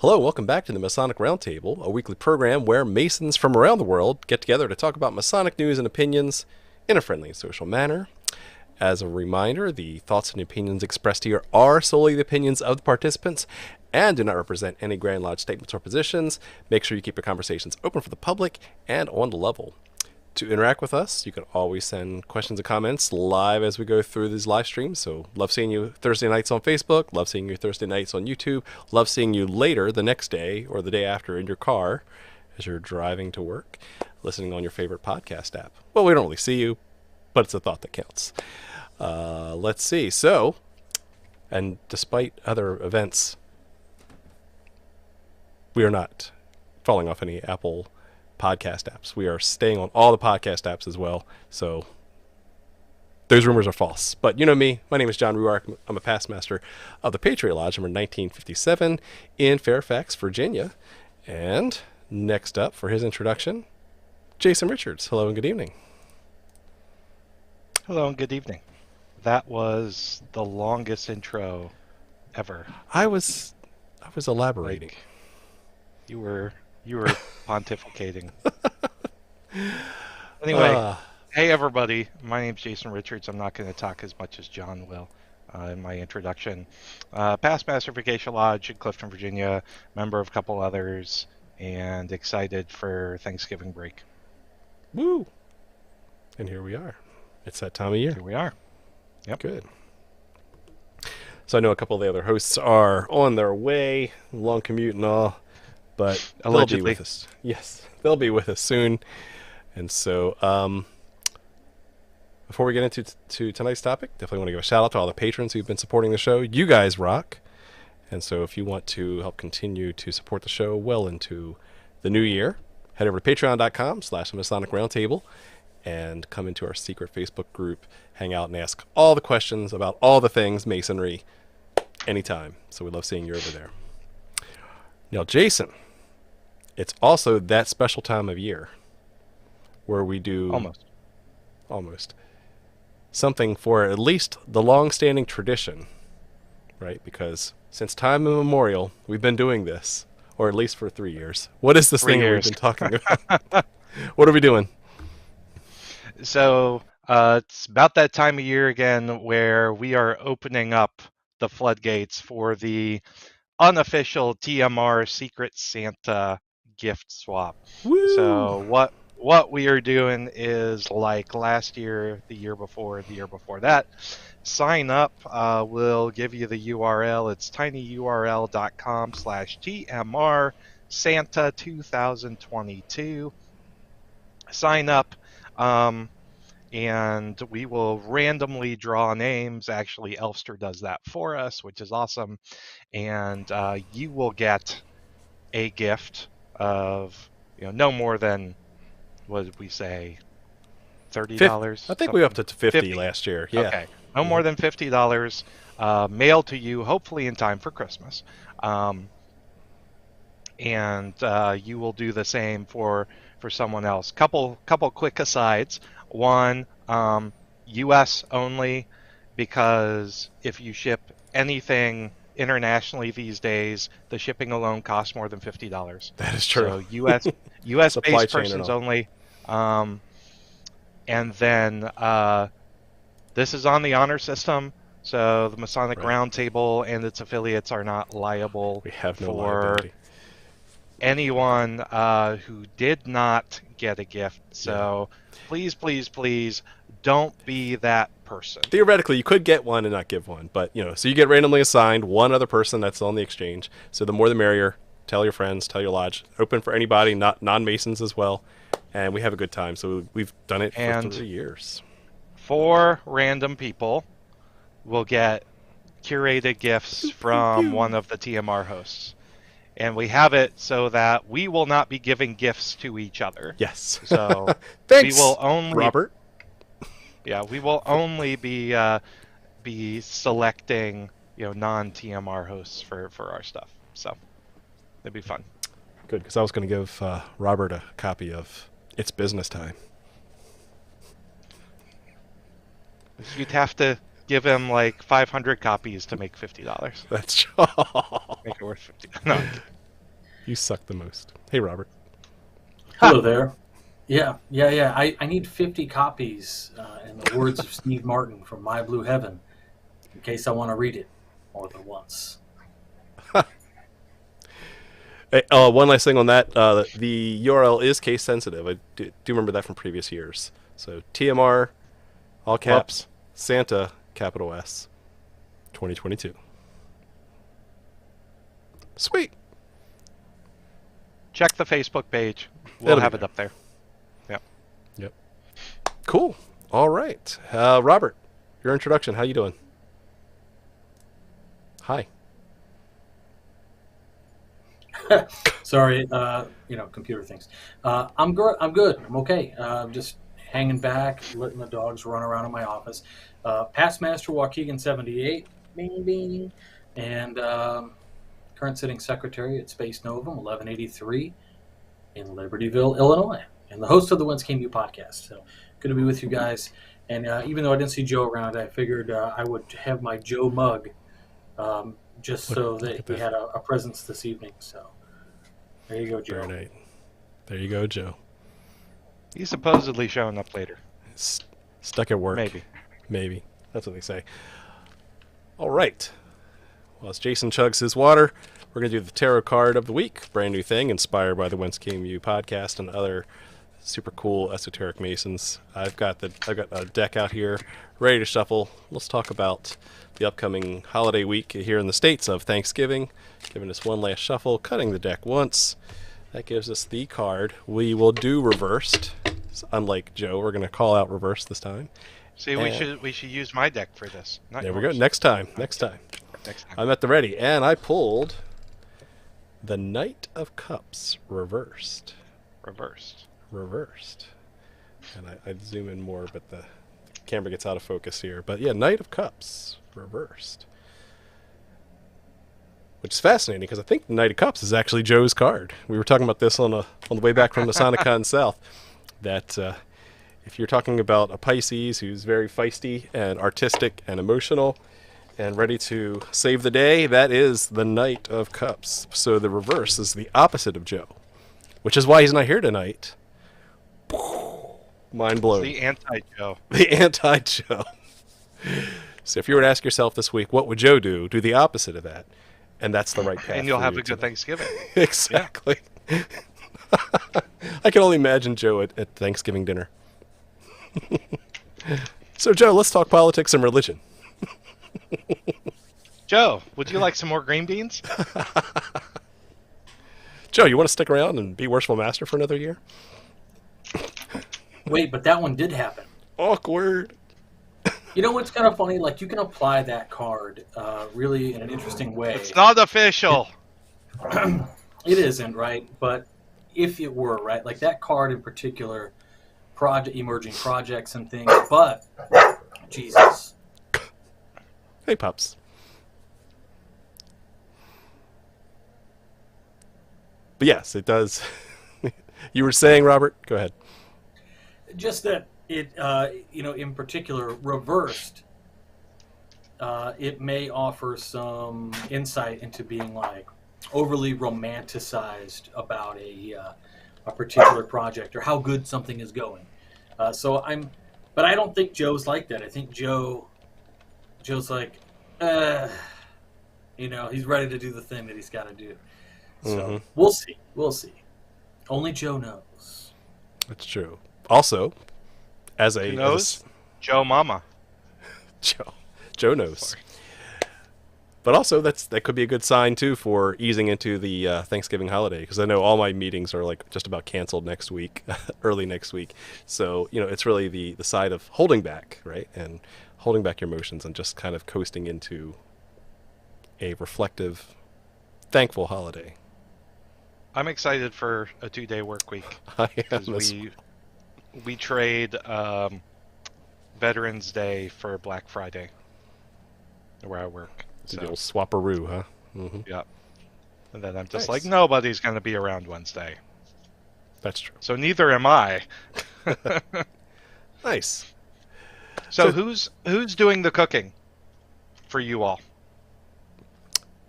Hello, welcome back to the Masonic Roundtable, a weekly program where Masons from around the world get together to talk about Masonic news and opinions in a friendly and social manner. As a reminder, the thoughts and opinions expressed here are solely the opinions of the participants and do not represent any Grand Lodge statements or positions. Make sure you keep your conversations open for the public and on the level. To interact with us, you can always send questions and comments live as we go through these live streams. So, love seeing you Thursday nights on Facebook, love seeing you Thursday nights on YouTube, love seeing you later the next day or the day after in your car as you're driving to work, listening on your favorite podcast app. Well, we don't really see you, but it's a thought that counts. Let's see. So, and despite other events, we are not falling off any Apple podcast apps. We are staying on all the podcast apps as well. So those rumors are false. But you know me. My name is John Ruark. I'm a past master of the Patriot Lodge, number 1957 in Fairfax, Virginia. And next up for his introduction, Jason Richards. Hello and good evening. Hello and good evening. That was the longest intro ever. I was elaborating. Like, you were pontificating. Anyway, hey everybody. My name's Jason Richards. I'm not going to talk as much as John will in my introduction. Past Master of Acacia Lodge in Clifton, Virginia. Member of a couple others, and excited for Thanksgiving break. Woo! And here we are. It's that time of year. Here we are. Yep. Good. So I know a couple of the other hosts are on their way, long commute and all, but Allegedly. they'll be with us. Yes, they'll be with us soon. And so, before we get into tonight's topic, definitely want to give a shout out to all the patrons who've been supporting the show. You guys rock. And so if you want to help continue to support the show well into the new year, head over to patreon.com/Masonic Roundtable and come into our secret Facebook group, hang out and ask all the questions about all the things Masonry anytime. So we love seeing you over there. Now, Jason, it's also that special time of year where we do almost something for at least the long-standing tradition, right? Because since time immemorial, we've been doing this, or at least for 3 years. What is this 3 thing that we've years. been talking about? What are we doing? So it's about that time of year again where we are opening up the floodgates for the unofficial TMR Secret Santa gift swap. Woo! So what we are doing is like last year, the year before that. Sign up. We'll give you the URL. It's tinyurl.com/TMR Santa 2022. Sign up. And we will randomly draw names. Actually, Elfster does that for us, which is awesome. And you will get a gift of, no more than, what did we say, $30? I think we upped it to 50 last year. Yeah. Okay. No more than $50 mailed to you, hopefully in time for Christmas. And you will do the same for someone else. Couple quick asides. One, U.S. only, because if you ship anything internationally these days, the shipping alone costs more than $50. That is true. So U.S. Supply based chain and persons all. only. And then this is on the honor system, so the Masonic Right. Roundtable and its affiliates are not liable We have no for liability. anyone who did not get a gift. So please don't be that person. Theoretically, you could get one and not give one, but so you get randomly assigned one other person that's on the exchange. So the more the merrier. Tell your friends, tell your lodge. Open for anybody, not non-Masons as well, and we have a good time. So we've done it for 3 years. 4 random people will get curated gifts from one of the TMR hosts. And we have it so that we will not be giving gifts to each other. Yes. So Thanks, we will only Robert. Yeah, we will only be selecting non-TMR hosts for our stuff. So it'd be fun. Good, because I was going to give Robert a copy of It's Business Time. You'd have to give him like 500 copies to make $50. That's Make it worth 50. No. You suck the most. Hey, Robert. Hello there. Yeah. I need 50 copies, in the words of Steve Martin from My Blue Heaven, in case I want to read it more than once. Hey, one last thing on that. The URL is case sensitive. I do remember that from previous years. So TMR, all caps, Santa, capital S, 2022. Sweet. Check the Facebook page. We'll That'll have be it up there. Yep. Yep. Cool. All right. Robert, your introduction. How you doing? Hi. Sorry, computer things. I'm good. I'm okay. I'm just hanging back, letting the dogs run around in my office. Past Master Waukegan 78, maybe, and current sitting secretary at Space Novum 1183 in Libertyville, Illinois, and the host of the Whence Came You podcast. So good to be with you guys. And even though I didn't see Joe around, I figured I would have my Joe mug, just so that we had a presence this evening. So there you go, Joe. Very nice. There you go, Joe. He's supposedly showing up later. Stuck at work. Maybe. That's what they say. All right. Well, as Jason chugs his water, we're going to do the tarot card of the week. Brand new thing, inspired by the Whence Came You podcast and other super cool esoteric Masons. I've got a deck out here ready to shuffle. Let's talk about the upcoming holiday week here in the States of Thanksgiving. Giving us one last shuffle, cutting the deck once. That gives us the card. We will do reversed. Unlike Joe, we're going to call out reverse this time. See, we should use my deck for this. Not there yours. We go. Next time. I'm at the ready, and I pulled the Knight of Cups reversed. And I'd zoom in more, but the camera gets out of focus here. But yeah, Knight of Cups reversed. Which is fascinating because I think the Knight of Cups is actually Joe's card. We were talking about this on the way back from Masonic Con South. That if you're talking about a Pisces who's very feisty and artistic and emotional and ready to save the day, that is the Knight of Cups. So the reverse is the opposite of Joe, which is why he's not here tonight. Mind blown. The anti-Joe. The anti-Joe. So if you were to ask yourself this week, what would Joe do? Do the opposite of that. And that's the right path. And you'll have a good Thanksgiving. Exactly. I can only imagine Joe at Thanksgiving dinner. So, Joe, let's talk politics and religion. Joe, would you like some more green beans? Joe, you want to stick around and be Worshipful Master for another year? Wait, but that one did happen. Awkward. You know what's kind of funny? Like, you can apply that card really in an interesting way. It's not official. It isn't, right? But if it were, right? Like that card in particular, emerging projects and things. But, Jesus. Hey, pups. But yes, it does. You were saying, Robert? Go ahead. Just that it, in particular, reversed, it may offer some insight into being like overly romanticized about a particular project or how good something is going. But I don't think Joe's like that. I think Joe's like, he's ready to do the thing that he's got to do. So We'll see. Only Joe knows. That's true. Also, Who knows? Joe Mama. Joe knows. But also, that could be a good sign too for easing into the Thanksgiving holiday, because I know all my meetings are like just about canceled next week, early next week. So it's really the side of holding back, right, and holding back your emotions and just kind of coasting into a reflective, thankful holiday. I'm excited for a 2-day work week. I am. We trade Veterans Day for Black Friday, where I work. So. The old swapperoo, huh? Mm-hmm. Yeah. And then I'm just like, nobody's going to be around Wednesday. That's true. So neither am I. Nice. So who's doing the cooking for you all?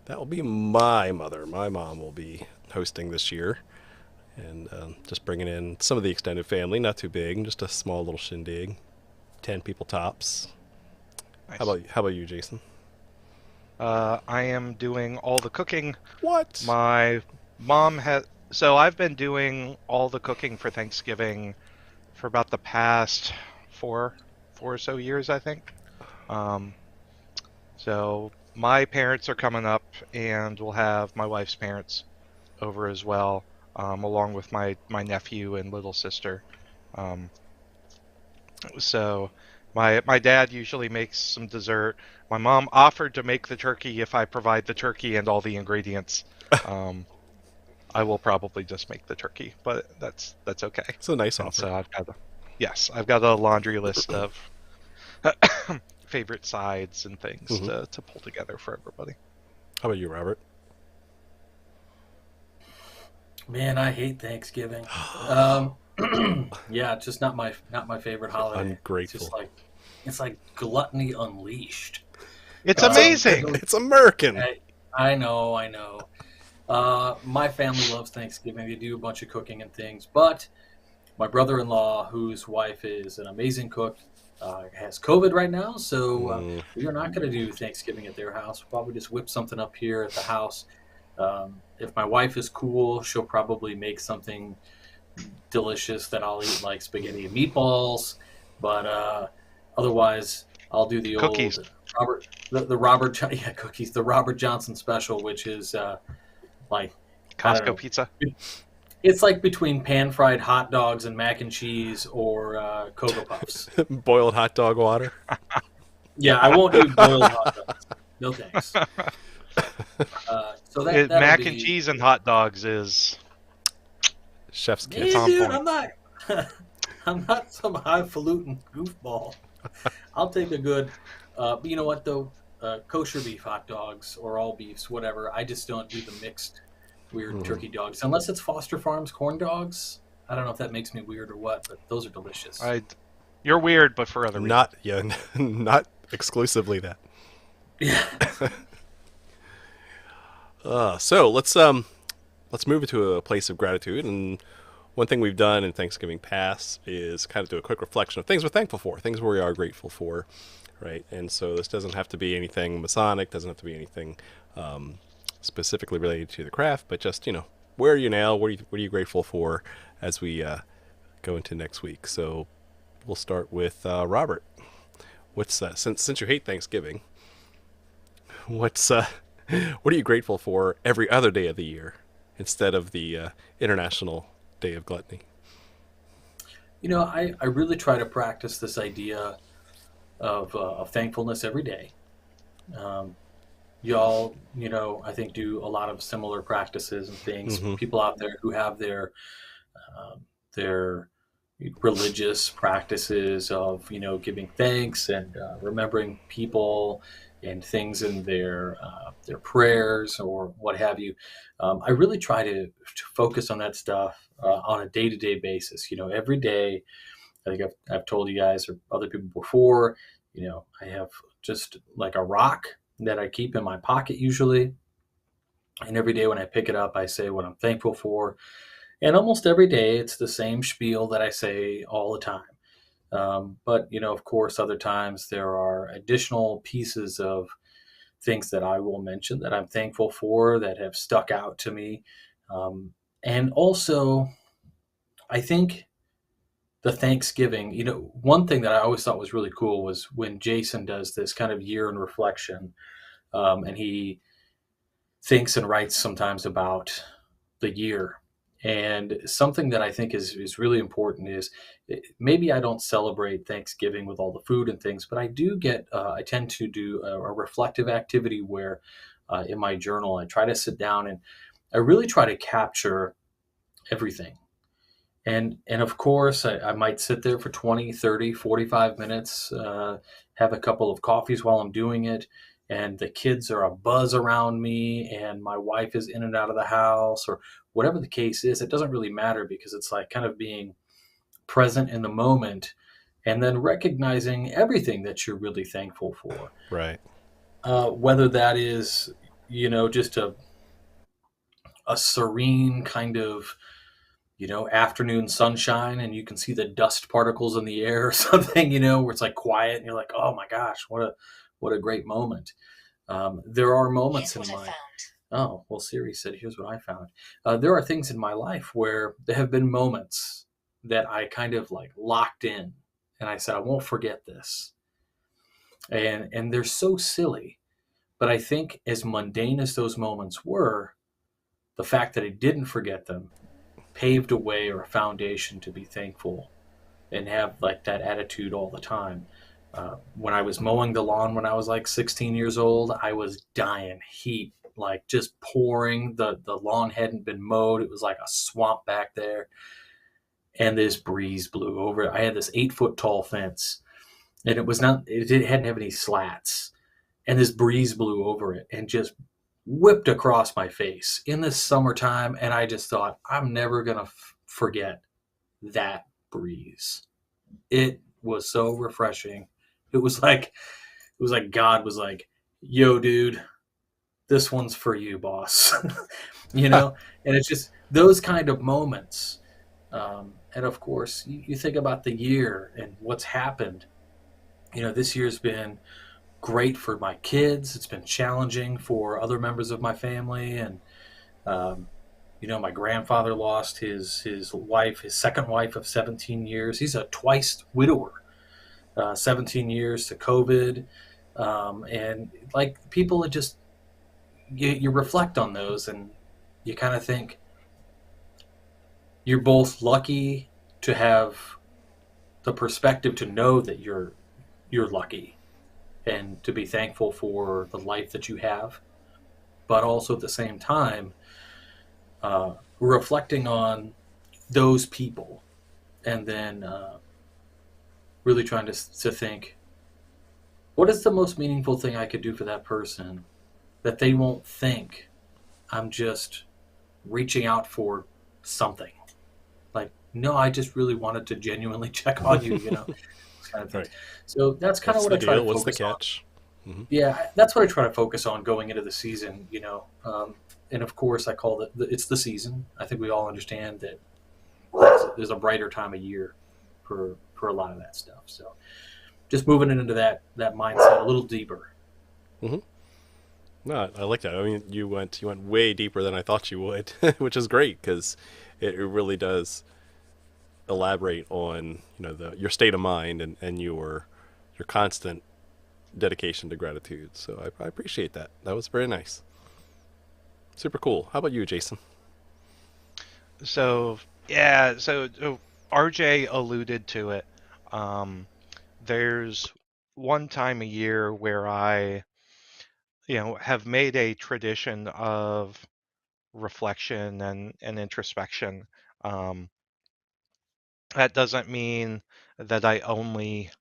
That will be my mother. My mom will be hosting this year, and just bringing in some of the extended family, not too big, just a small little shindig, 10 people tops. Nice. How about you, Jason? I am doing all the cooking. What? My mom has. So I've been doing all the cooking for Thanksgiving for about the past four or so years, I think. So my parents are coming up, and we'll have my wife's parents over as well, along with my nephew and little sister. So my dad usually makes some dessert. My mom offered to make the turkey if I provide the turkey and all the ingredients. I will probably just make the turkey, but that's okay. It's a nice And offer. so I've got a laundry list of favorite sides and things to pull together for everybody. How about you, Robert? Man, I hate Thanksgiving. Yeah, it's just not my favorite holiday. Ungrateful. It's like gluttony unleashed. It's amazing. It's American. I know. My family loves Thanksgiving. They do a bunch of cooking and things, but my brother-in-law, whose wife is an amazing cook, has COVID right now, so we are not going to do Thanksgiving at their house. We'll probably just whip something up here at the house. If my wife is cool, she'll probably make something delicious that I'll eat, like spaghetti and meatballs. But otherwise, I'll do the cookies. Old cookies, the Robert Johnson special, which is like Costco pizza. It's like between pan-fried hot dogs and mac and cheese, or Cocoa Puffs. Boiled hot dog water. Yeah, I won't do boiled hot dogs. No thanks. So mac and cheese and hot dogs is chef's kiss. Yeah, dude, I'm not some highfalutin goofball. I'll take a good, you know what though, kosher beef hot dogs or all beefs, whatever. I just don't do the mixed weird turkey dogs unless it's Foster Farms corn dogs. I don't know if that makes me weird or what, but those are delicious. You're weird, but for other reasons. Not exclusively that. Yeah. So let's move into a place of gratitude. And one thing we've done in Thanksgiving past is kind of do a quick reflection of things we're thankful for, things we are grateful for, right? And so this doesn't have to be anything Masonic, doesn't have to be anything specifically related to the craft, but just, where are you now? What are you grateful for as we go into next week? So we'll start with Robert. What's since you hate Thanksgiving, what are you grateful for every other day of the year instead of the International Day of Gluttony? I really try to practice this idea of thankfulness every day. Y'all, I think do a lot of similar practices and things. People out there who have their religious practices of, giving thanks and remembering people and things in their prayers or what have you. I really try to focus on that stuff on a day-to-day basis. Every day, I think I've told you guys or other people before, I have just like a rock that I keep in my pocket usually. And every day when I pick it up, I say what I'm thankful for. And almost every day, it's the same spiel that I say all the time. But, of course, other times there are additional pieces of things that I will mention that I'm thankful for that have stuck out to me. And also, I think the Thanksgiving, one thing that I always thought was really cool was when Jason does this kind of year in reflection, and he thinks and writes sometimes about the year. And something that I think is really important is maybe I don't celebrate Thanksgiving with all the food and things, but I do I tend to do a reflective activity where in my journal, I try to sit down and I really try to capture everything. And of course, I might sit there for 20, 30, 45 minutes, have a couple of coffees while I'm doing it. And the kids are a buzz around me and my wife is in and out of the house or whatever the case is. It doesn't really matter because it's like kind of being present in the moment and then recognizing everything that you're really thankful for. Right. Whether that is, just a a serene kind of, afternoon sunshine, and you can see the dust particles in the air or something, where it's like quiet and you're like, oh my gosh, what a great moment. There are moments in my Oh, well, Siri said, here's what I found. There are things in my life where there have been moments that I kind of like locked in, and I said, I won't forget this. And they're so silly. But I think as mundane as those moments were, the fact that I didn't forget them paved a way or a foundation to be thankful and have like that attitude all the time. When I was mowing the lawn when I was like 16 years old, I was dying heat, like just pouring. The lawn hadn't been mowed. It was like a swamp back there. And this breeze blew over. I had this 8 foot tall fence, and it hadn't have any slats. And this breeze blew over it and just whipped across my face in the summertime. And I just thought, I'm never going to forget that breeze. It was so refreshing. It was like God was like, yo, dude, this one's for you, boss. And it's just those kind of moments. And of course, you think about the year and what's happened. This year's been great for my kids. It's been challenging for other members of my family. And, my grandfather lost his wife, his second wife of 17 years. He's a twice widower, 17 years to COVID. And like people are just, you reflect on those and you kind of think you're both lucky to have the perspective to know that you're lucky and to be thankful for the life that you have, but also at the same time, reflecting on those people and then really trying to think, what is the most meaningful thing I could do for that person that they won't think I'm just reaching out for something? Like, no, I just really wanted to genuinely check on you, kind of thing. Right. So that's kind of what I try to focus on. What's the catch? Mm-hmm. Yeah, that's what I try to focus on going into the season, and of course I call it, it's the season. I think we all understand that there's a brighter time of year for a lot of that stuff. So just moving into that mindset a little deeper. Mm-hmm. No, I like that. I mean, you went way deeper than I thought you would, which is great because it really does elaborate on your state of mind and your constant dedication to gratitude. So I appreciate that. That was very nice. Super cool. How about you, Jason? So yeah, so RJ alluded to it. There's one time a year where I, have made a tradition of reflection and introspection. That doesn't mean that I only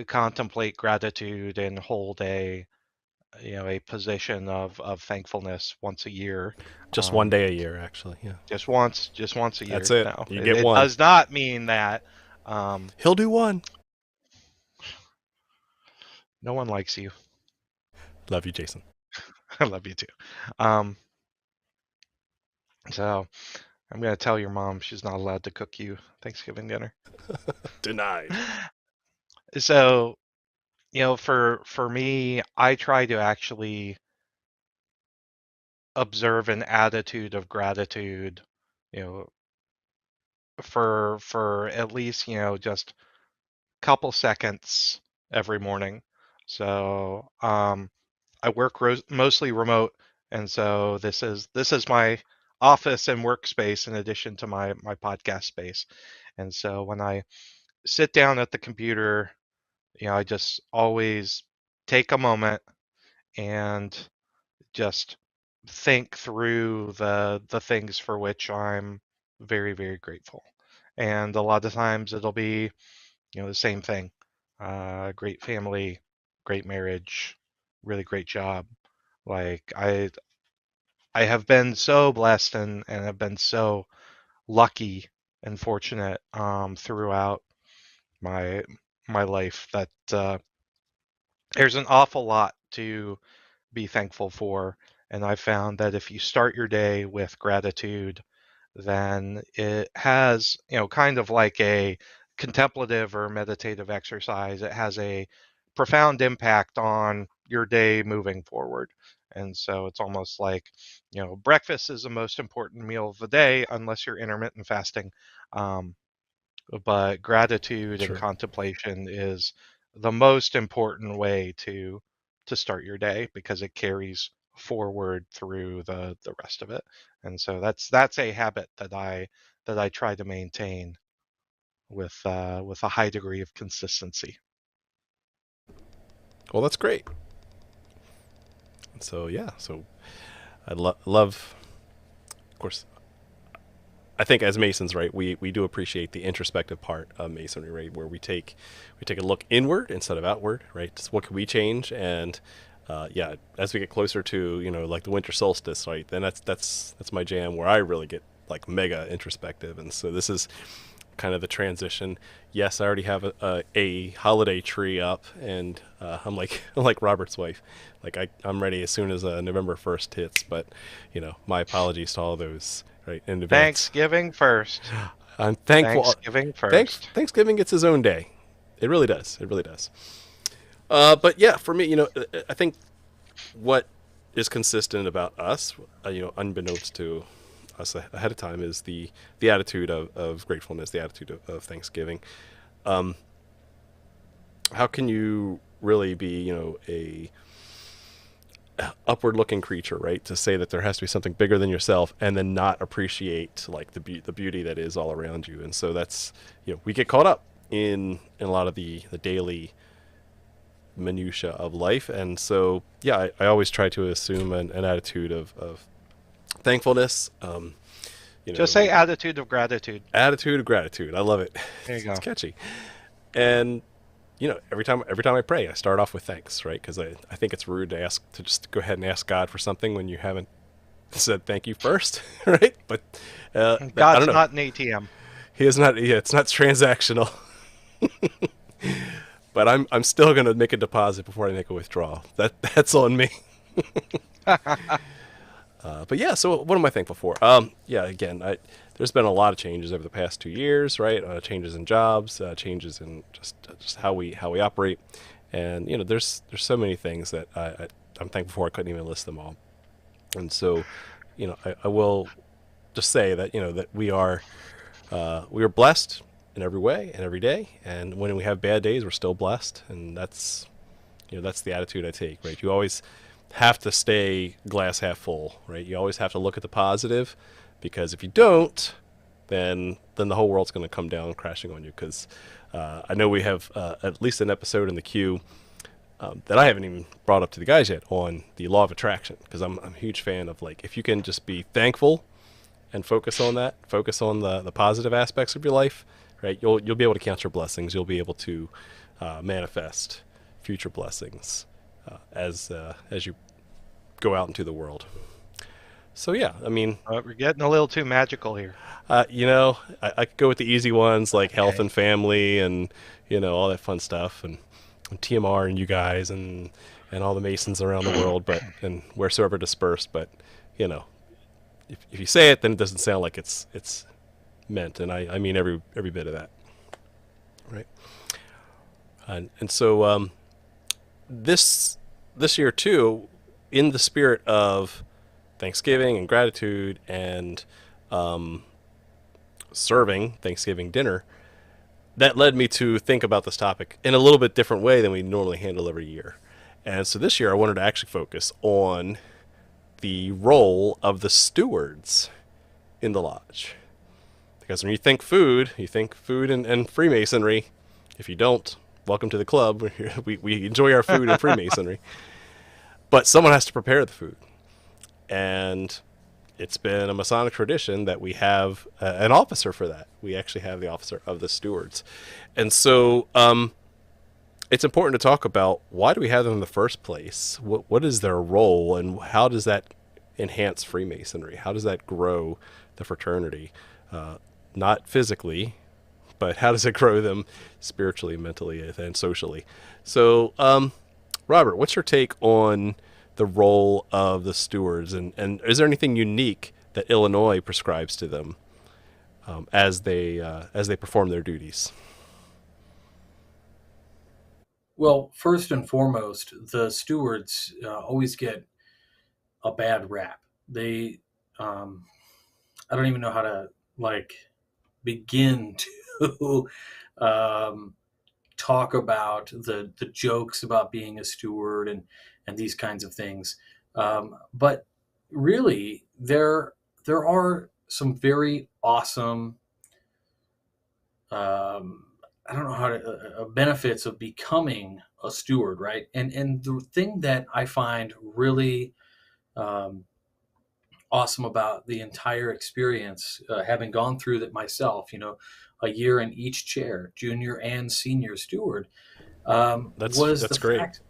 contemplate gratitude and hold a position of thankfulness once a year. Just one day a year, actually. Yeah. Just once a year. That's it. No, You get it one. does not mean that. He'll do one. No one likes you. Love you, Jason. I love you too. So I'm gonna tell your mom she's not allowed to cook you Thanksgiving dinner. Denied. So, for me, I try to actually observe an attitude of gratitude, for at least, just a couple seconds every morning. So, I work mostly remote, and so this is my office and workspace in addition to my podcast space. And so when I sit down at the computer, I just always take a moment and just think through the things for which I'm very, very grateful. And a lot of times it'll be, the same thing. Great family, great marriage, really great job. Like I have been so blessed and have been so lucky and fortunate throughout my life that there's an awful lot to be thankful for. And I found that if you start your day with gratitude, then it has, kind of like a contemplative or meditative exercise. It has a profound impact on your day moving forward. And so it's almost like, breakfast is the most important meal of the day, unless you're intermittent fasting. Um, but gratitude and Sure. contemplation is the most important way to start your day, because it carries forward through the rest of it. And so that's a habit that I try to maintain with a high degree of consistency. Well, that's great. So yeah, so I love, of course. I think as Masons, right, we do appreciate the introspective part of Masonry, right, where we take a look inward instead of outward, right? Just what can we change? And yeah, as we get closer to like the winter solstice, right, then that's my jam, where I really get like mega introspective. And so this is kind of the transition. Yes, I already have a holiday tree up, and I'm like I'm like Robert's wife, like I'm ready as soon as November 1st hits. But my apologies to all those, right, in advance. Thanksgiving first. I'm thankful. Thanksgiving first. Thanksgiving gets his own day. It really does. It really does. But for me, I think what is consistent about us, unbeknownst to us ahead of time, is the attitude of gratefulness, the attitude of Thanksgiving. How can you really be, a upward looking creature, right, to say that there has to be something bigger than yourself and then not appreciate like the beauty that is all around you? And so that's, we get caught up in a lot of the daily minutia of life. And so I always try to assume an attitude of thankfulness. Just say attitude of gratitude. Attitude of gratitude. I love it. There you go. It's catchy. And every time I pray, I start off with thanks, right? Because I think it's rude to just go ahead and ask God for something when you haven't said thank you first, right? But God's I don't know. not an ATM. He is not. Yeah, it's not transactional. But I'm still gonna make a deposit before I make a withdrawal. That's on me. But yeah, so what am I thankful for? Again, there's been a lot of changes over the past 2 years, right? Changes in jobs, changes in just how we operate, and there's so many things that I'm thankful for. I couldn't even list them all. And so, I will just say that that we are blessed in every way and every day, and when we have bad days, we're still blessed, and that's the attitude I take, right? You always have to stay glass half full, right? You always have to look at the positive, because if you don't, then the whole world's going to come down crashing on you. Because I know we have at least an episode in the queue that I haven't even brought up to the guys yet on the law of attraction, because I'm a huge fan of, like, if you can just be thankful and focus on the positive aspects of your life, right? You'll be able to count your blessings. You'll be able to manifest future blessings as you go out into the world. So yeah, I mean, We're getting a little too magical here. I could go with the easy ones like health and family and all that fun stuff, and TMR and you guys and all the Masons around the world, and wheresoever dispersed. But if you say it, then it doesn't sound like it's meant, and I mean every bit of that, right? And so this year too, in the spirit of Thanksgiving and gratitude and serving Thanksgiving dinner, that led me to think about this topic in a little bit different way than we normally handle every year. And so this year I wanted to actually focus on the role of the stewards in the lodge. Because when you think food and Freemasonry. If you don't, welcome to the club. We enjoy our food and Freemasonry. But someone has to prepare the food. And it's been a Masonic tradition that we have an officer for that. We actually have the officer of the stewards. And so it's important to talk about, why do we have them in the first place? What is their role, and how does that enhance Freemasonry? How does that grow the fraternity? Not physically, but how does it grow them spiritually, mentally, and socially? So, Robert, what's your take on the role of the stewards, and is there anything unique that Illinois prescribes to them as they perform their duties? Well, first and foremost, the stewards always get a bad rap. They, um, I don't even know how to like begin to um, talk about the jokes about being a steward and these kinds of things. But really, there are some very awesome I don't know how to benefits of becoming a steward, right? And the thing that I find really um, awesome about the entire experience, having gone through that myself, a year in each chair, junior and senior steward, was That's the great. fact,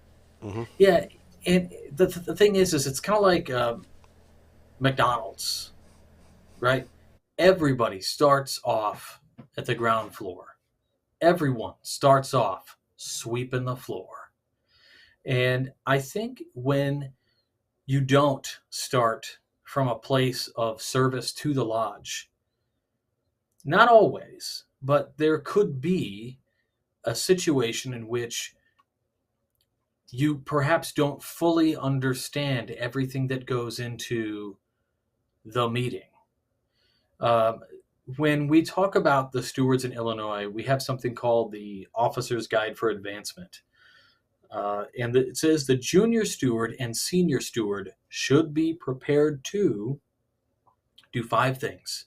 Hmm. yeah. And the thing is it's kind of like McDonald's, right? Everybody starts off at the ground floor. Everyone starts off sweeping the floor. And I think when you don't start from a place of service to the lodge, not always, but there could be a situation in which you perhaps don't fully understand everything that goes into the meeting. Um, when we talk about the stewards in Illinois, we have something called the Officer's Guide for Advancement. And it says the junior steward and senior steward should be prepared to do 5 things.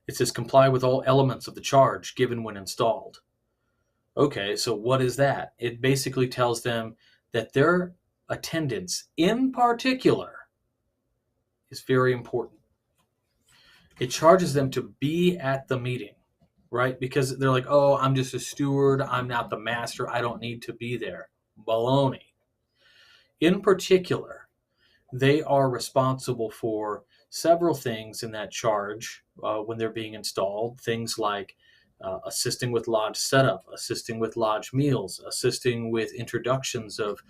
It says comply with all elements of the charge given when installed. Okay, so what is that? It basically tells them that their attendance in particular is very important. It charges them to be at the meeting, right? Because they're like, oh, I'm just a steward. I'm not the master. I don't need to be there. Baloney. In particular, they are responsible for several things in that charge when they're being installed. Things like assisting with lodge setup, assisting with lodge meals, assisting with introductions of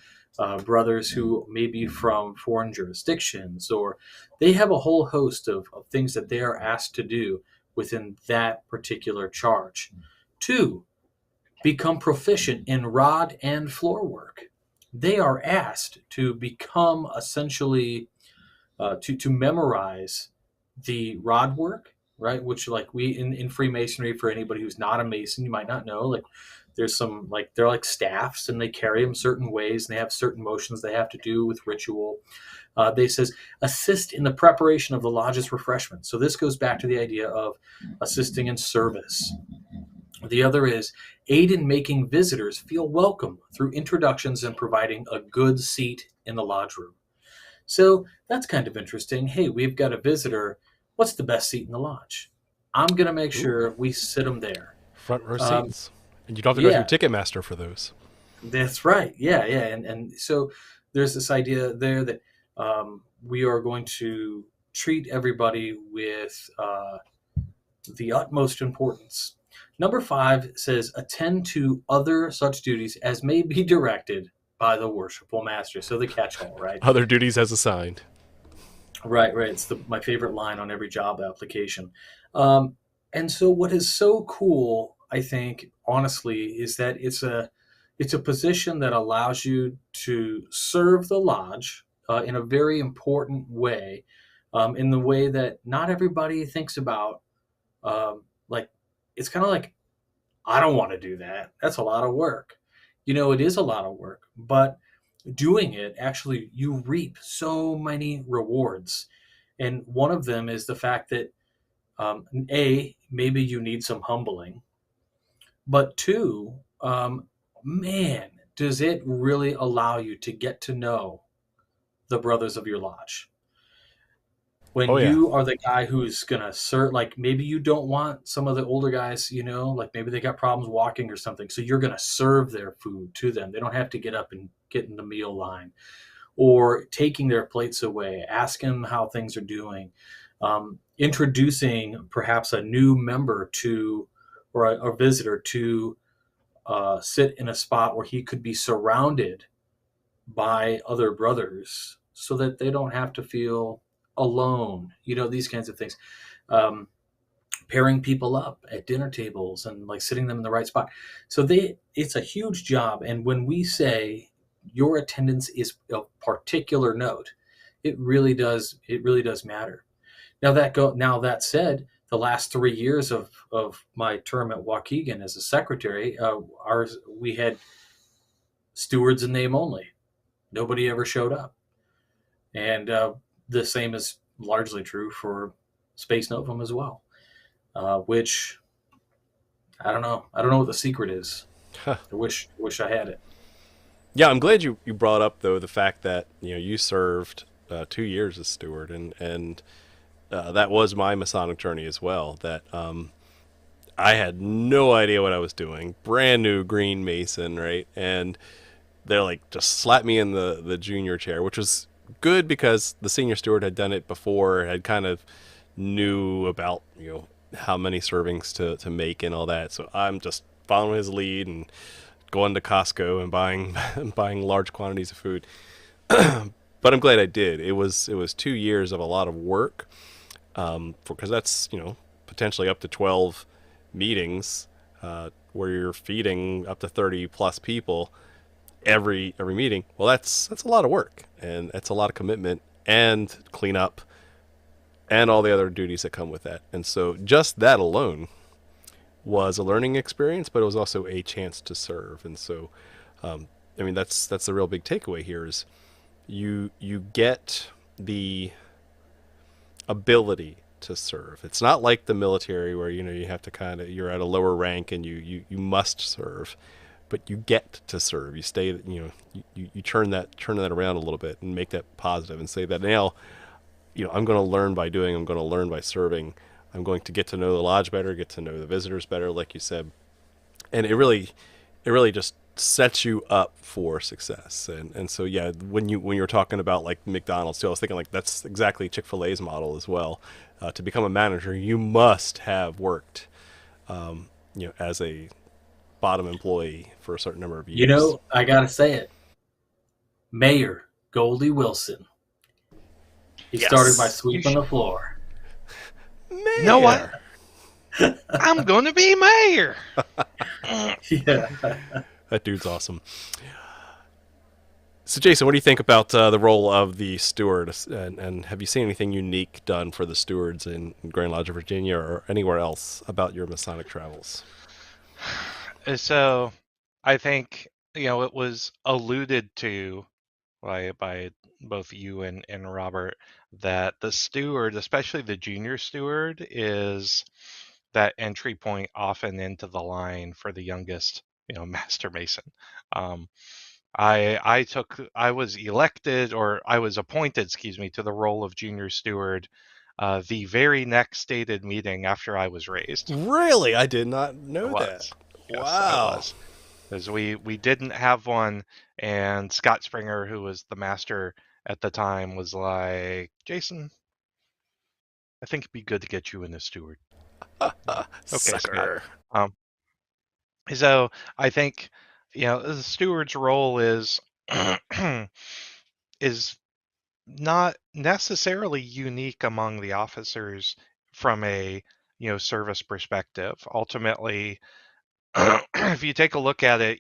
brothers who may be from foreign jurisdictions, or they have a whole host of things that they are asked to do within that particular charge. 2, become proficient in rod and floor work. They are asked to become essentially to memorize the rod work, right? Which like we in Freemasonry, for anybody who's not a Mason, you might not know, like there's some like they're like staffs and they carry them certain ways and they have certain motions they have to do with ritual. They says assist in the preparation of the lodge's refreshments. So this goes back to the idea of assisting in service. The other is aid in making visitors feel welcome through introductions and providing a good seat in the lodge room. So that's kind of interesting. Hey, we've got a visitor. What's the best seat in the lodge? I'm going to make Ooh, sure we sit them there. front row Um, seats, and you don't have to go through yeah, Ticketmaster for those. that's right. Yeah, yeah. And so there's this idea there that we are going to treat everybody with the utmost importance. Number 5 says attend to other such duties as may be directed by the worshipful master. So the catch-all, right? Other duties as assigned. Right, right. It's my favorite line on every job application. Um, and so, what is so cool, I think, honestly, is that it's a position that allows you to serve the lodge in a very important way, in the way that not everybody thinks about. Like, it's kind of like I don't want to do that. That's a lot of work. It is a lot of work, but doing it actually you reap so many rewards, and one of them is the fact that a maybe you need some humbling, but 2, man, does it really allow you to get to know the brothers of your lodge when Oh yeah. you are the guy who's gonna serve. Like maybe you don't want some of the older guys, like maybe they got problems walking or something, so you're gonna serve their food to them. They don't have to get up and get in the meal line, or taking their plates away, asking them how things are doing, introducing perhaps a new member to or a visitor to sit in a spot where he could be surrounded by other brothers so that they don't have to feel alone. These kinds of things. Um, Pairing people up at dinner tables and like sitting them in the right spot. So it's a huge job. And when we say your attendance is a particular note, it really does matter. Now that said, the last 3 years of my term at Waukegan as a secretary, we had stewards in name only. Nobody ever showed up, and the same is largely true for Space Novum as well. Which I don't know. I don't know what the secret is. I wish I had it. Yeah, I'm glad you brought up though the fact that you served 2 years as steward, and that was my Masonic journey as well. That I had no idea what I was doing, brand new green Mason, right? And they're like just slapped me in the junior chair, which was good because the senior steward had done it before, had kind of knew about how many servings to make and all that. So I'm just following his lead and going to Costco and buying buying large quantities of food. But I'm glad I did. It was 2 years of a lot of work, because that's potentially up to 12 meetings, where you're feeding up to 30 plus people every meeting. Well, that's a lot of work, and that's a lot of commitment and cleanup and all the other duties that come with that. And so just that alone was a learning experience, but it was also a chance to serve. And so, I mean, that's the real big takeaway here is you get the ability to serve. It's not like the military where you have to you're at a lower rank and you must serve, but you get to serve. You stay, you turn that around a little bit and make that positive and say that now, I'm going to learn by doing. I'm going to learn by serving. I'm going to get to know the lodge better, get to know the visitors better, like you said, and it really just sets you up for success. And so yeah, when you're talking about like McDonald's too, I was thinking like that's exactly Chick-fil-A's model as well. To become a manager, you must have worked, as a bottom employee for a certain number of years. I gotta say it. Mayor Goldie Wilson. He started by Yes, sweeping the floor. You know what? mayor. I'm going to be mayor. Yeah. That dude's awesome. So, Jason, what do you think about the role of the steward? And have you seen anything unique done for the stewards in Grand Lodge of Virginia or anywhere else about your Masonic travels? So I think, it was alluded to by both you and Robert that the steward, especially the junior steward, is that entry point often into the line for the youngest, master mason. Um, I was elected, or I was appointed, excuse me, to the role of junior steward the very next stated meeting after I was raised. Really? I did not I know that. was. Yes, I Wow. was. Because we didn't have one, and Scott Springer, who was the master at the time, was like, Jason, I think it'd be good to get you in as steward. Okay, Scott. Sucker. Um, so I think, the steward's role is is not necessarily unique among the officers from a service perspective. Ultimately, if you take a look at it,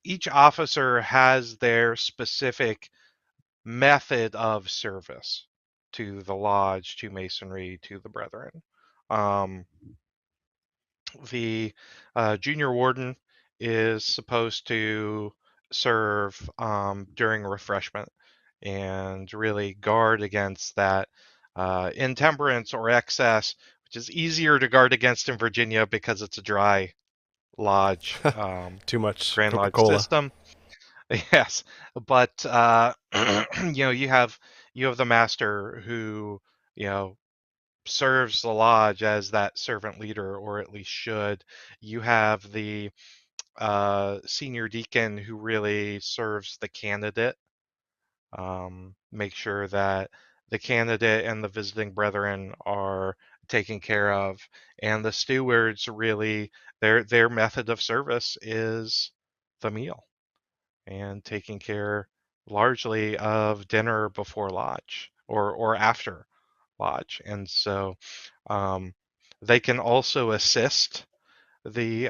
each officer has their specific method of service to the lodge, to masonry, to the brethren. Um, the junior warden is supposed to serve during refreshment and really guard against that intemperance or excess, which is easier to guard against in Virginia because it's a dry lodge, Too much Grand Coca Lodge Cola. system. Yes, but you have the master who serves the lodge as that servant leader, or at least should. You have the senior deacon who really serves the candidate, make sure that the candidate and the visiting brethren are taken care of, and the stewards really their method of service is the meal and taking care largely of dinner before lodge or after lodge, and so they can also assist the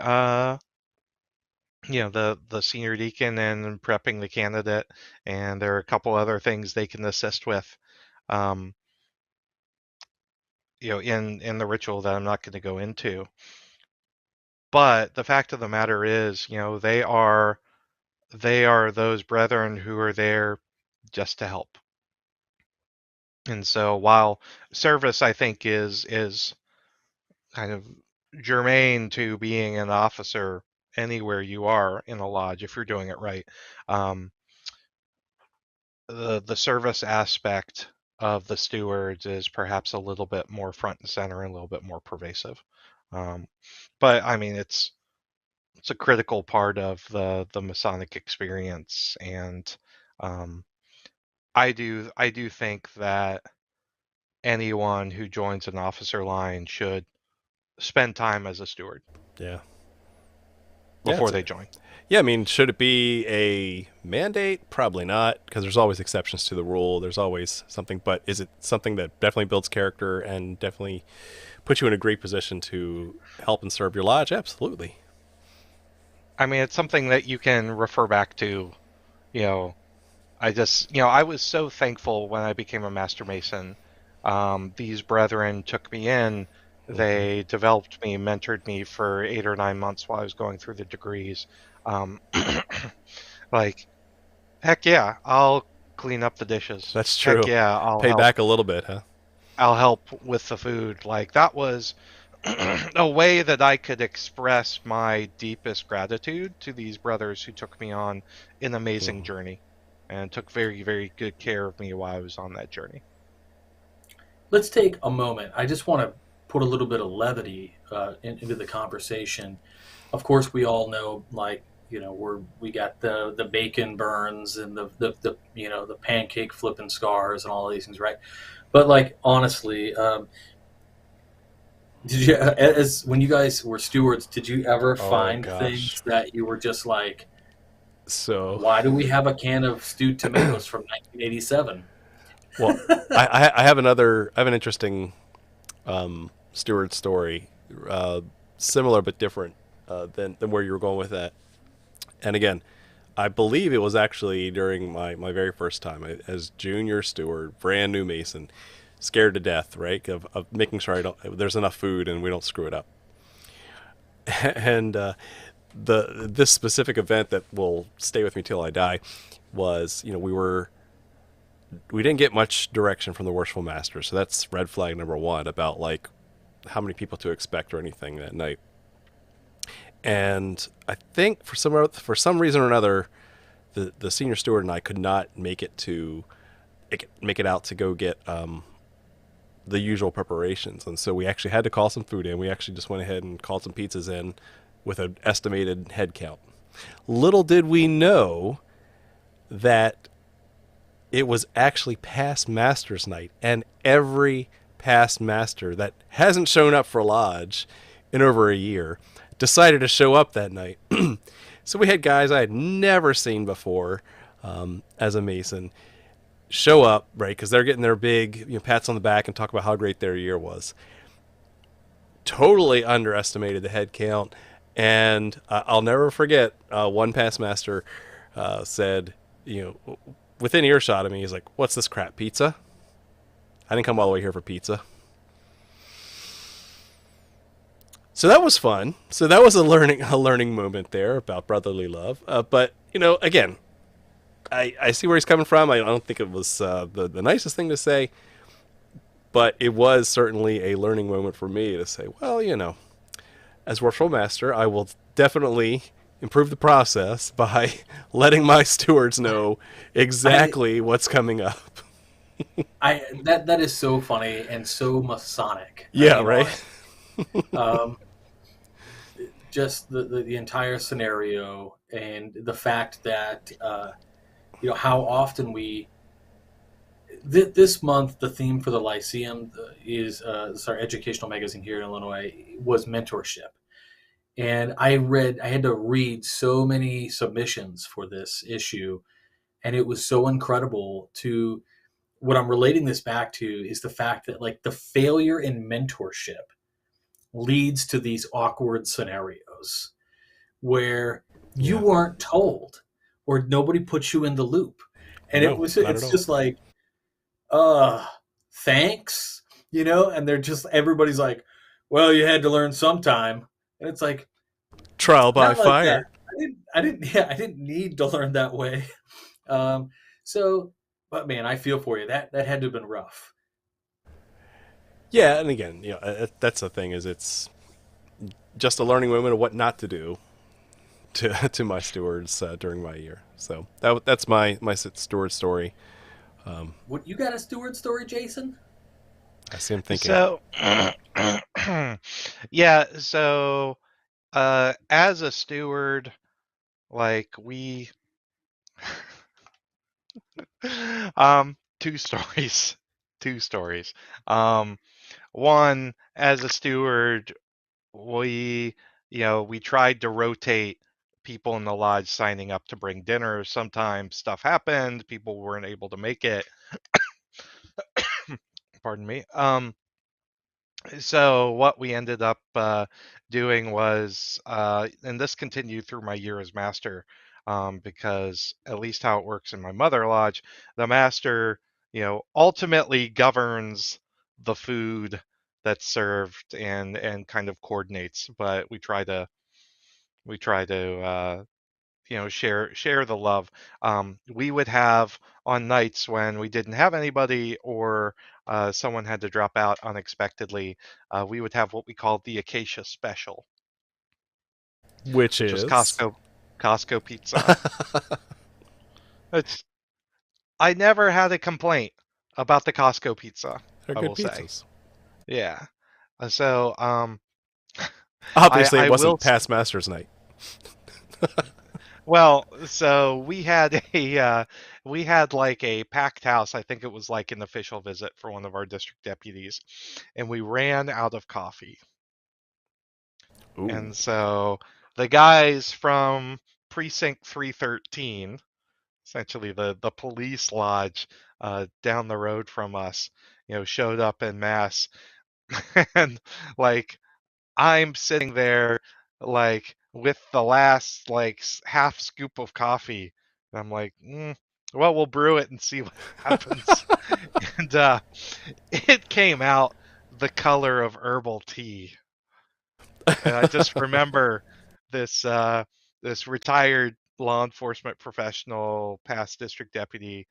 the senior deacon in prepping the candidate, and there are a couple other things they can assist with, um, in the ritual that I'm not going to go into. But the fact of the matter is, they are those brethren who are there just to help. And so while service, I think, is kind of germane to being an officer anywhere you are in a lodge, if you're doing it right, um, the service aspect of the stewards is perhaps a little bit more front and center and a little bit more pervasive. But I mean, it's a critical part of the Masonic experience, and um, I do think that anyone who joins an officer line should spend time as a steward Yeah. before they join. Yeah, I mean, should it be a mandate? Probably not, because there's always exceptions to the rule. There's always something, but is it something that definitely builds character and definitely puts you in a great position to help and serve your lodge? Absolutely. I mean, it's something that you can refer back to. I was so thankful when I became a Master Mason. These brethren took me in. They developed me, mentored me for 8 or 9 months while I was going through the degrees. Like, heck yeah, I'll clean up the dishes. That's true. Heck yeah, I'll Pay help. back a little bit, huh? I'll help with the food. Like, that was a way that I could express my deepest gratitude to these brothers who took me on an amazing journey and took very, very good care of me while I was on that journey. Let's take a moment. I just want to put a little bit of levity into the conversation. Of course, we all know, like, we got the bacon burns and the pancake flipping scars and all these things, right? But, like, honestly, did you, as when you guys were stewards, did you ever find things that you were just like, so why do we have a can of stewed tomatoes from 1987? Well, I have an interesting steward story, similar but different than where you were going with that. And again, I believe it was actually during my very first time as junior steward, brand new Mason, scared to death, right, of making sure there's enough food and we don't screw it up. And this specific event that will stay with me till I die was, we didn't get much direction from the worshipful master, so that's red flag number one about like how many people to expect or anything that night. And I think for some reason or another, the senior steward and I could not make it out to go get the usual preparations, and so we actually had to call some food in. We actually just went ahead and called some pizzas in with an estimated head count. Little did we know that it was actually past master's night, and every past master that hasn't shown up for lodge in over a year decided to show up that night. So we had guys I had never seen before as a Mason show up, right, because they're getting their big pats on the back and talk about how great their year was. Totally underestimated the head count, and I'll never forget one past master said, within earshot of me, he's like, "What's this crap, pizza? I didn't come all the way here for pizza." So that was fun. So that was a learning moment there about brotherly love. But again, I see where he's coming from. I don't think it was the nicest thing to say, but it was certainly a learning moment for me to say, well, as worshipful master, I will definitely improve the process by letting my stewards know exactly what's coming up. That is so funny and so Masonic. Yeah, right. Just the entire scenario and the fact that how often this month the theme for the Lyceum is our educational magazine here in Illinois was mentorship. And I had to read so many submissions for this issue And it was so incredible to what I'm relating this back to is the fact that like the failure in mentorship leads to these awkward scenarios where you Yeah. weren't told or nobody put you in the loop. And No, not at it's all. just like, uh, thanks, and they're just, everybody's like, well, you had to learn sometime. And it's like, Trial by not like that. fire. Yeah, I didn't need to learn that way. Um, so, but man, I feel for you. That had to have been rough. Yeah, and again, that's the thing is it's just a learning moment of what not to do to my stewards during my year. So that's my steward story. What, you got a steward story, Jason? I see him thinking. So, yeah. So, as a steward, like we, two stories, two stories. One, as a steward, we, we tried to rotate people in the lodge signing up to bring dinner. Sometimes stuff happened, people weren't able to make it. Pardon me. So what we ended up doing was, and this continued through my year as master, because at least how it works in my mother lodge, the master, ultimately governs the food that's served and kind of coordinates. But we try to share the love. We would have on nights when we didn't have anybody or someone had to drop out unexpectedly, we would have what we called the Acacia Special, Which which was is Costco pizza. It's I never had a complaint about the Costco pizza, they're I good will say. pizzas. Yeah. So Obviously, it I will wasn't past Masters night. Well, so we had like a packed house. I think it was like an official visit for one of our district deputies, and we ran out of coffee. Ooh. And so the guys from Precinct 313, essentially the police lodge down the road from us, showed up en masse, and like I'm sitting there like with the last like half scoop of coffee. And I'm like, well, we'll brew it and see what happens. And it came out the color of herbal tea. And I just remember this this retired law enforcement professional, past district deputy,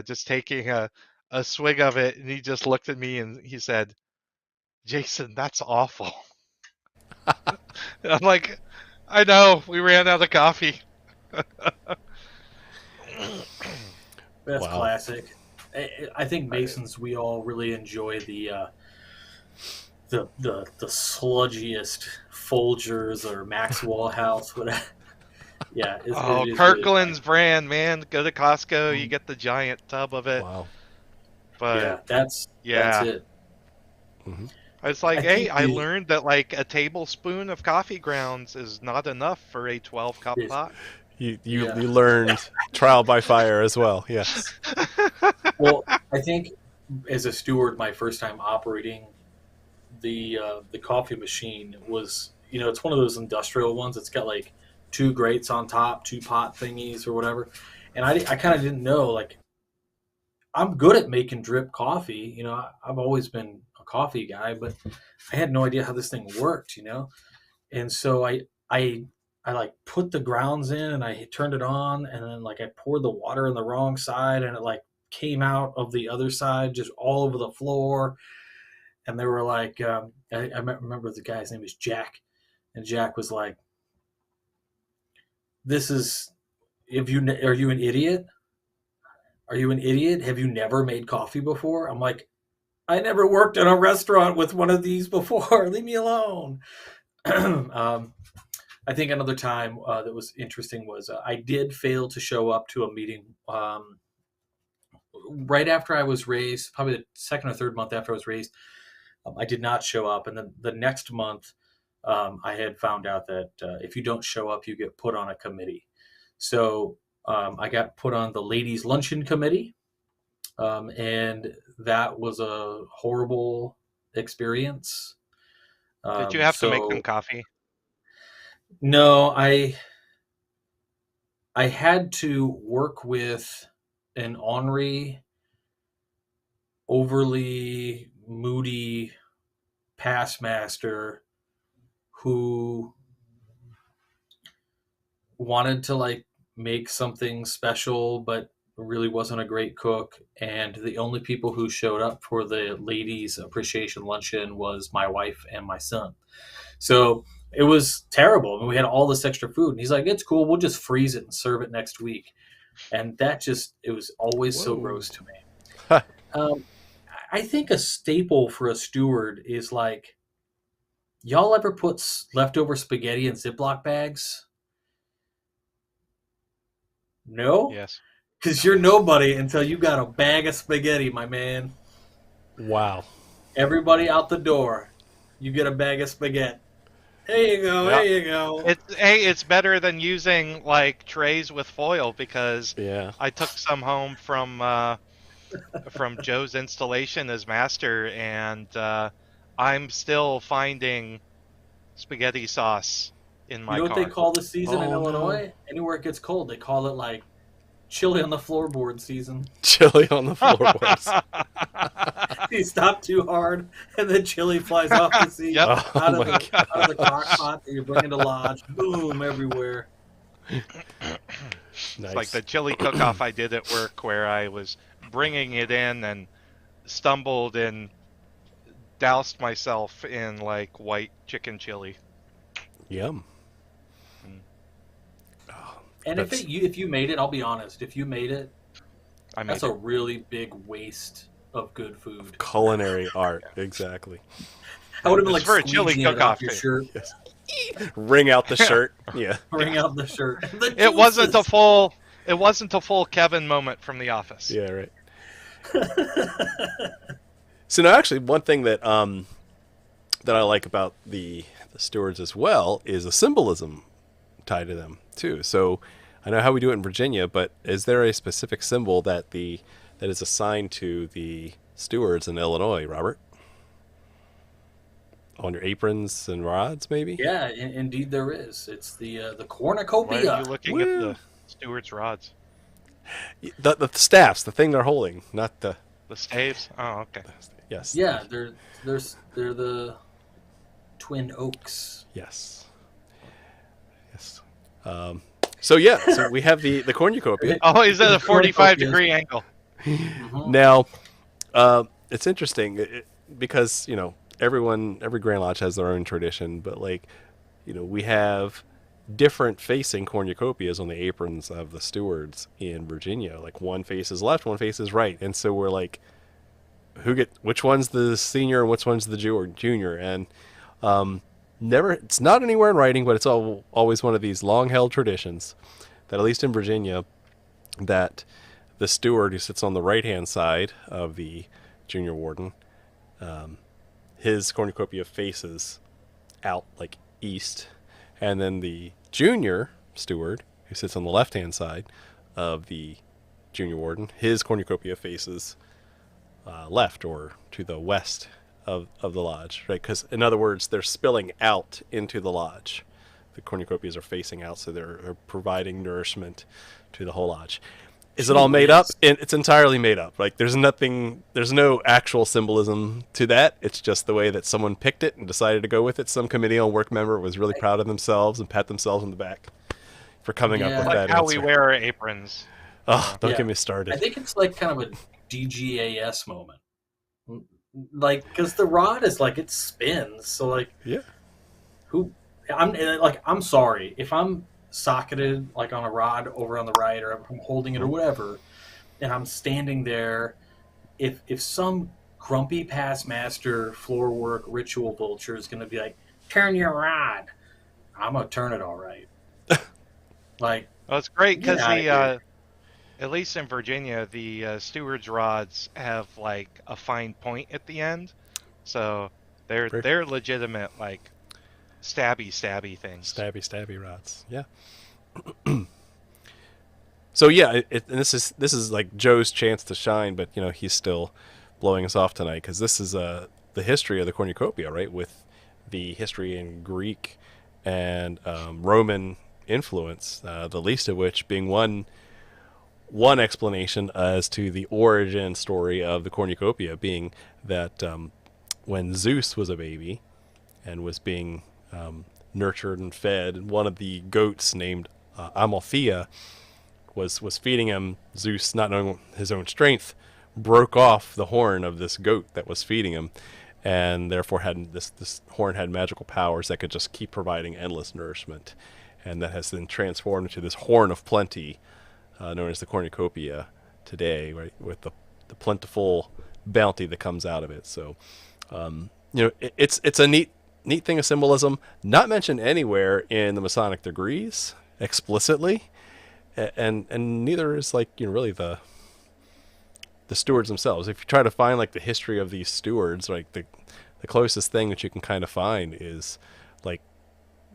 just taking a swig of it, and he just looked at me and he said, "Jason, that's awful." I'm like, I know, we ran out of coffee. That's Wow. classic. I think Masons, we all really enjoy the sludgiest Folgers or Maxwell House, whatever. Yeah, it Oh, is really Kirkland's nice. brand, man. Go to Costco, you Mm. get the giant tub of it. Wow. But Yeah, that's yeah, it. Hmm. I was like, I hey, think I the learned that like a tablespoon of coffee grounds is not enough for a 12 cup is pot. yeah. You learned trial by fire as well. Yes. Well, I think as a steward, my first time operating the coffee machine was, it's one of those industrial ones. It's got like two grates on top, two pot thingies or whatever. And I kind of didn't know, like, I'm good at making drip coffee. I've always been a coffee guy, but I had no idea how this thing worked. And so I like put the grounds in and I turned it on, and then like I poured the water on the wrong side, and it like came out of the other side just all over the floor. And they were like, I remember the guy's name was Jack, and Jack was like, "This is, if you are you an idiot? Are you an idiot? Have you never made coffee before?" I'm like, "I never worked in a restaurant with one of these before. Leave me alone." I think another time that was interesting was I did fail to show up to a meeting right after I was raised, probably the second or third month after I was raised. I did not show up, and then the next month, I had found out that if you don't show up, you get put on a committee. So I got put on the ladies' luncheon committee, and that was a horrible experience. Did you have to make them So coffee? no, I had to work with an ornery, overly moody past master who wanted to like make something special but really wasn't a great cook, and the only people who showed up for the ladies appreciation luncheon was my wife and my son. So it was terrible. I mean, we had all this extra food and he's like, it's cool, we'll just freeze it and serve it next week. And that just, it was always so Whoa. gross to me. I think a staple for a steward is like, y'all ever put leftover spaghetti in Ziploc bags? No? Yes. Because you're nobody until you got a bag of spaghetti, my man. Wow. Everybody out the door. You get a bag of spaghetti. There you go. Yep. There you go. It's better than using like trays with foil, because Yeah. I took some home from Joe's installation as master, and I'm still finding spaghetti sauce in my You know what car. they call the season in Oh, no. Illinois? Anywhere it gets cold, they call it like chili on the floorboard season. Chili on the floorboards. You stop too hard, and then chili flies off the seat Yep. Oh out of my the God. out of the crock pot that you're bringing to lodge. Boom everywhere. It's Nice. like the chili cook-off I did at work, where I was bringing it in and stumbled and doused myself in like white chicken chili. Yum. And That's- if you made it, I'll be honest. If you made it, I made that's a really big waste of good food. Culinary art. Exactly. I would have been It's like for a chili squeezing it cook-off, off your too. shirt, Yes. Wring out the shirt. Yeah. bring out the shirt. The It wasn't a juices. full Kevin moment from The Office. Yeah. Right. So now, actually, one thing that that I like about the stewards as well is a symbolism tied to them too. So I know how we do it in Virginia, but is there a specific symbol that is assigned to the stewards in Illinois, Robert? On your aprons and rods, maybe? Yeah, indeed there is. It's the Why are you cornucopia. looking Woo. at the steward's rods? The staffs, the thing they're holding, not the. The staves? Oh, okay. Yes. Yeah, they're the twin oaks. Yes. Yes. So yeah, so we have the cornucopia. Oh, he's at a The 45-degree angle. Mhm. Now, it's interesting because every Grand Lodge has their own tradition, but we have different facing cornucopias on the aprons of the stewards in Virginia. Like one faces left, one faces right, and so we're like, which one's the senior and which one's the junior, and it's not anywhere in writing, but it's always one of these long-held traditions that, at least in Virginia, that the steward who sits on the right-hand side of the junior warden, his cornucopia faces out like east, and then the junior steward who sits on the left-hand side of the junior warden, his cornucopia faces left or to the west of the lodge, right? Because in other words, they're spilling out into the lodge. The cornucopias are facing out, so they're providing nourishment to the whole lodge. Is it all made up? It's entirely made up. Like there's no actual symbolism to that. It's just the way that someone picked it and decided to go with it. Some committee on work member was really proud of themselves and pat themselves on the back for coming up with Like that how answer. we wear our aprons. Oh, don't Yeah. get me I started. think it's like kind of a DGAS moment. Like, because the rod is like, it spins. So, like, Yeah. I'm sorry. If I'm socketed, like, on a rod over on the right, or I'm holding it or whatever, and I'm standing there, if some grumpy past master floor work ritual vulture is going to be like, turn your rod, I'm going to turn it all right. Like, Well, it's great because Get outta here. at least in Virginia, the steward's rods have like a fine point at the end, so they're legitimate like stabby things. Stabby rods. Yeah. So yeah, and this is like Joe's chance to shine, but he's still blowing us off tonight because this is the history of the cornucopia, right? With the history in Greek and Roman influence, the least of which being one explanation as to the origin story of the cornucopia being that when Zeus was a baby and was being nurtured and fed, one of the goats named Amalthea was feeding him. Zeus, not knowing his own strength, broke off the horn of this goat that was feeding him, and therefore had this horn had magical powers that could just keep providing endless nourishment, and that has then transformed into this horn of plenty, known as the cornucopia today, right, with the plentiful bounty that comes out of it. So, it's a neat thing of symbolism, not mentioned anywhere in the Masonic degrees explicitly, and neither is really the stewards themselves. If you try to find like the history of these stewards, like the closest thing that you can kind of find is like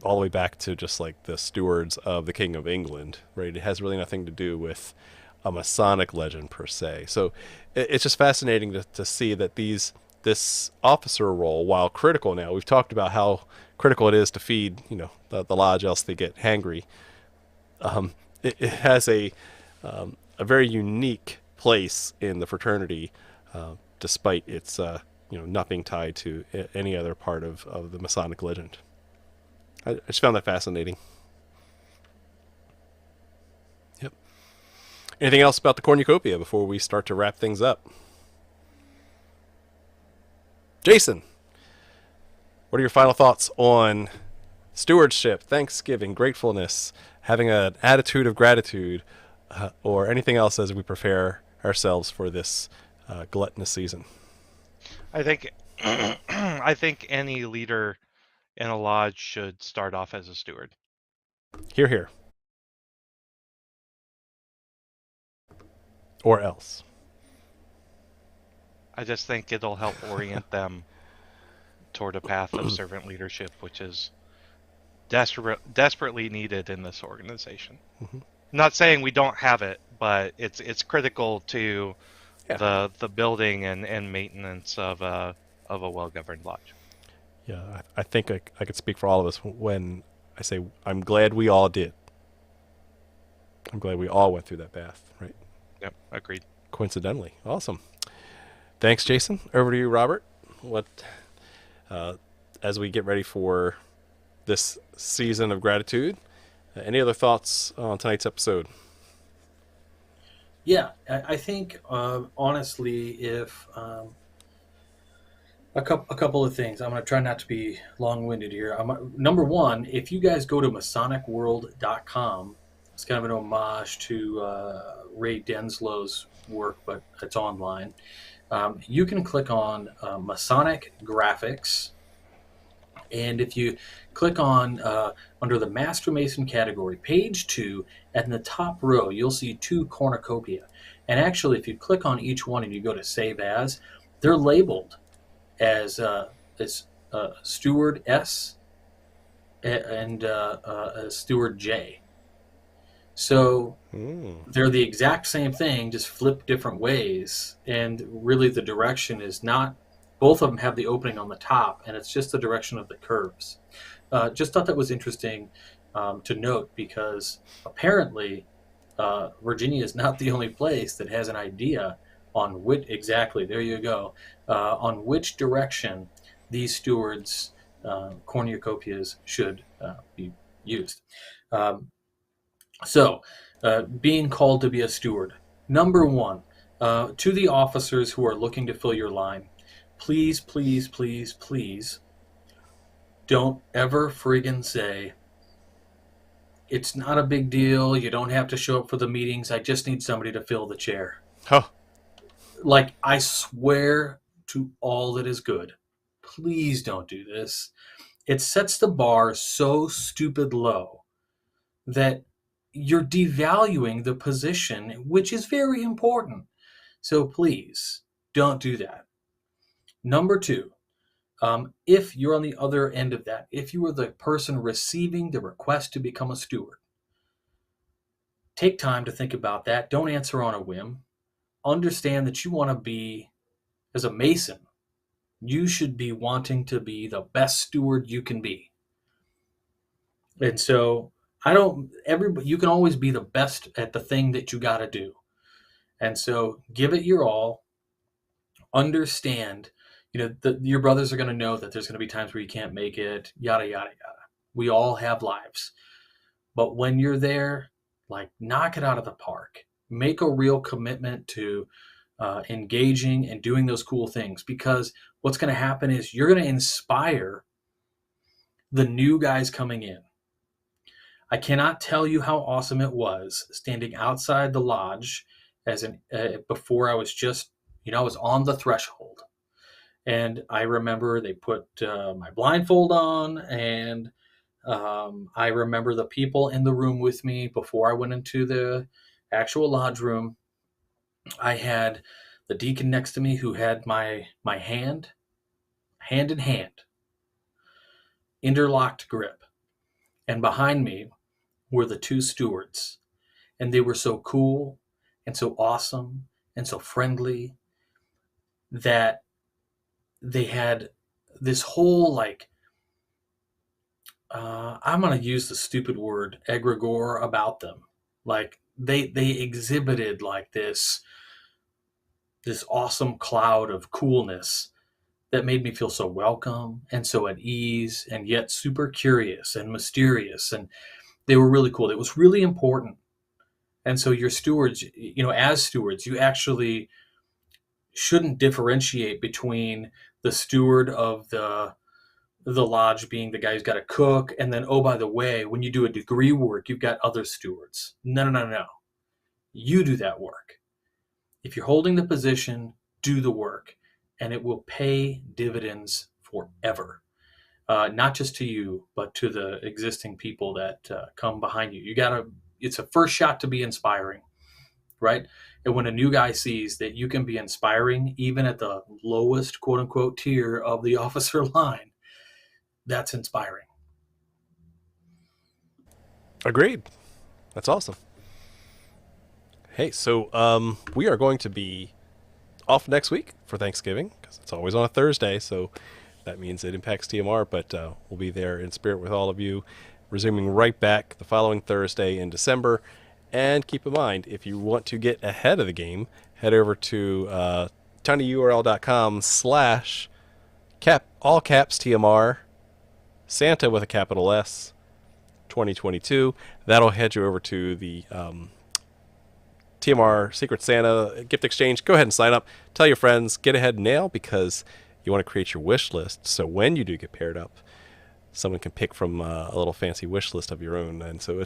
all the way back to just like the stewards of the King of England, right? It has really nothing to do with a Masonic legend per se. So it's just fascinating to see that this officer role, while critical now, we've talked about how critical it is to feed the lodge, else they get hangry. It has a very unique place in the fraternity, despite its not being tied to any other part of the Masonic legend. I just found that fascinating. Yep. Anything else about the cornucopia before we start to wrap things up? Jason, what are your final thoughts on stewardship, Thanksgiving, gratefulness, having an attitude of gratitude, or anything else as we prepare ourselves for this gluttonous season? I think I think any leader in a lodge should start off as a steward. Hear, hear. Or else. I just think it'll help orient them toward a path of servant leadership, which is desperately needed in this organization. Mm-hmm. Not saying we don't have it, but it's critical to the building and maintenance of a well-governed lodge. Yeah, I think I could speak for all of us when I say I'm glad we all did. I'm glad we all went through that path, right? Yep, agreed. Coincidentally. Awesome. Thanks, Jason. Over to you, Robert. What, as we get ready for this season of gratitude, any other thoughts on tonight's episode? Yeah, I think honestly, if a couple of things, I'm going to try not to be long-winded here. Number one, if you guys go to MasonicWorld.com, it's kind of an homage to Ray Denslow's work, but it's online. You can click on Masonic Graphics, and if you click on under the Master Mason category, page 2, and in the top row, you'll see 2 cornucopia. And actually, if you click on each one and you go to Save As, they're labeled as Steward S and Steward J. So they're the exact same thing, just flipped different ways. And really the direction is not, both of them have the opening on the top, and it's just the direction of the curves. Just thought that was interesting to note, because apparently Virginia is not the only place that has an idea on which, exactly, there you go, on which direction these stewards' cornucopias should be used. So, being called to be a steward. Number one, to the officers who are looking to fill your line, please, please, please, please, don't ever friggin' say, it's not a big deal, you don't have to show up for the meetings, I just need somebody to fill the chair. Huh. Like, I swear to all that is good, please don't do this. It sets the bar so stupid low that you're devaluing the position, which is very important. So please don't do that. Number two, if you're on the other end of that, if you were the person receiving the request to become a steward, take time to think about that. Don't answer on a whim. Understand that you want to be, as a Mason, you should be wanting to be the best steward you can be. And so you can always be the best at the thing that you got to do. And so give it your all. Understand, your brothers are going to know that there's going to be times where you can't make it, yada, yada, yada. We all have lives. But when you're there, like, knock it out of the park. Make a real commitment to engaging and doing those cool things, because what's going to happen is you're going to inspire the new guys coming in. I cannot tell you how awesome it was standing outside the lodge before I was just, I was on the threshold. And I remember they put my blindfold on, and I remember the people in the room with me before I went into the actual lodge room. I had the deacon next to me who had my hand in hand, interlocked grip. And behind me were the two stewards. And they were so cool and so awesome and so friendly that they had this whole, I'm going to use the stupid word, egregore about them. Like, they exhibited like this awesome cloud of coolness that made me feel so welcome and so at ease, and yet super curious and mysterious. And they were really cool. It was really important. And so your stewards, as stewards, you actually shouldn't differentiate between the steward of the lodge being the guy who's got to cook, and then, oh, by the way, when you do a degree work, you've got other stewards. No. You do that work. If you're holding the position, do the work, and it will pay dividends forever. Not just to you, but to the existing people that come behind you. It's a first shot to be inspiring, right? And when a new guy sees that you can be inspiring, even at the lowest, quote unquote, tier of the officer line, that's inspiring. Agreed. That's awesome. Hey, so we are going to be off next week for Thanksgiving, because it's always on a Thursday, so that means it impacts TMR, but we'll be there in spirit with all of you, resuming right back the following Thursday in December. And keep in mind, if you want to get ahead of the game, head over to tinyurl.com/all caps TMR Santa with a capital S 2022. That'll head you over to the TMR Secret Santa gift exchange. Go ahead and sign up. Tell your friends. Get ahead now, because you want to create your wish list. So when you do get paired up, someone can pick from a little fancy wish list of your own. And so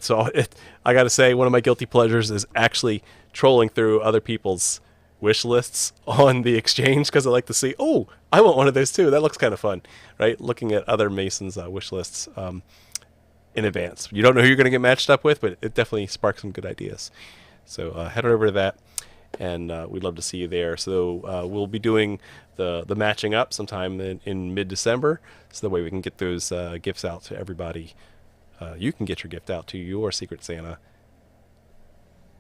I got to say, one of my guilty pleasures is actually trolling through other people's wish lists on the exchange, because I like to see, oh, I want one of those too. That looks kind of fun, right? Looking at other Masons' wish lists in advance. You don't know who you're going to get matched up with, but it definitely sparks some good ideas. So head on over to that, and we'd love to see you there. So we'll be doing the matching up sometime in mid-December, so that way we can get those gifts out to everybody. You can get your gift out to your Secret Santa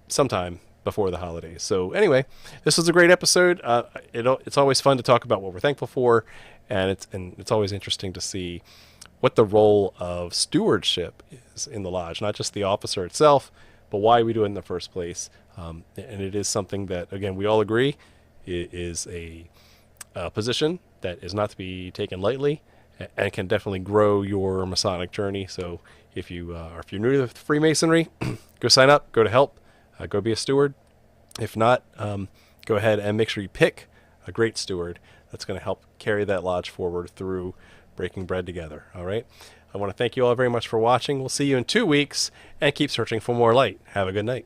sometime before the holidays. So anyway, this was a great episode. It's always fun to talk about what we're thankful for, and it's always interesting to see what the role of stewardship is in the lodge, not just the officer itself, but why we do it in the first place. And it is something that, again, we all agree it is a position that is not to be taken lightly, and can definitely grow your Masonic journey. So if you're new to Freemasonry, go sign up, go to help, go be a steward. If not, go ahead and make sure you pick a great steward that's going to help carry that lodge forward through breaking bread together. All right. I want to thank you all very much for watching. We'll see you in 2 weeks, and keep searching for more light. Have a good night.